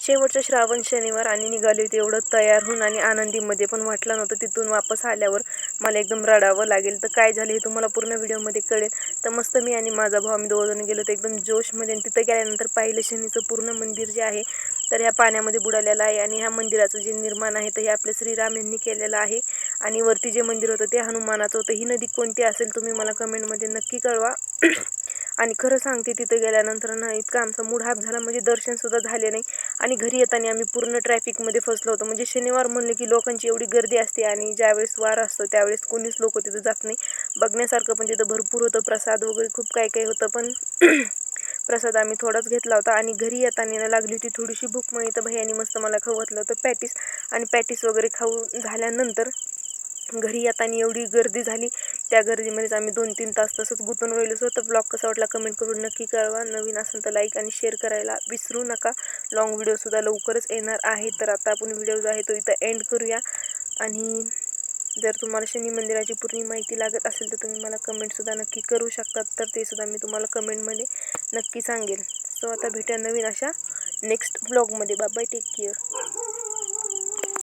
शेवटचा श्रावण शनिवार आणि निघाली होती एवढं तयार होऊन आणि आनंदीमध्ये पण वाटलं नव्हतं तिथून वापस आल्यावर मला एकदम रडावं लागेल. तर काय झालं हे तुम्हाला पूर्ण व्हिडिओमध्ये कळेल. तर मस्त मी आणि माझा भाऊ आम्ही दोघंजण गेलो होतो एकदम जोशमध्ये आणि तिथं गेल्यानंतर पाहिलं शनीचं पूर्ण मंदिर जे आहे तर ह्या पाण्यामध्ये बुडालेलं आहे आणि ह्या मंदिराचं जे निर्माण आहे तर हे आपले श्रीराम यांनी केलेलं आहे आणि वरती जे मंदिर होतं ते हनुमानाचं होतं. ही नदी कोणती असेल तुम्ही मला कमेंटमध्ये नक्की कळवा. आणि खरं सांगते तिथं गेल्यानंतर ना इतका आमचा मूड हाफ झाला म्हणजे दर्शनसुद्धा झाले नाही आणि घरी येताना आम्ही पूर्ण ट्रॅफिकमध्ये फसलो होतो. म्हणजे शनिवार म्हणलं की लोकांची एवढी गर्दी असते आणि ज्यावेळेस वार असतो त्यावेळेस कोणीच लोक तिथं जात नाही. बघण्यासारखं पण तिथं भरपूर होतं, प्रसाद वगैरे खूप काही काही होतं पण प्रसाद आम्ही थोडाच घेतला होता आणि घरी येताना लागली होती थोडीशी भूक. मग इथं भैयानी मस्त मला खाऊ घातलं होतं पॅटीस आणि पॅटीस वगैरे खाऊ झाल्यानंतर घरी येताना एवढी गर्दी झाली. त्या गर्दीमध्येच आम्ही 2-3 तास तसंच गुंतून राहिलो. तर ब्लॉग कसा वाटला कमेंट करून नक्की कळवा. नवीन असेल तर लाईक आणि शेअर करायला विसरू नका. लॉंग व्हिडिओसुद्धा लवकरच येणार आहे. तर आता आपण व्हिडिओ जो आहे तो इथं एंड करूया आणि जर तुम्हाला शनी मंदिराची पूर्ण माहिती लागत असेल तर तुम्ही मला कमेंटसुद्धा नक्की करू शकतात. तर ते सुद्धा मी तुम्हाला कमेंटमध्ये नक्की सांगेल. सो आता भेटूया नवीन अशा नेक्स्ट ब्लॉगमध्ये. Bye bye, take care.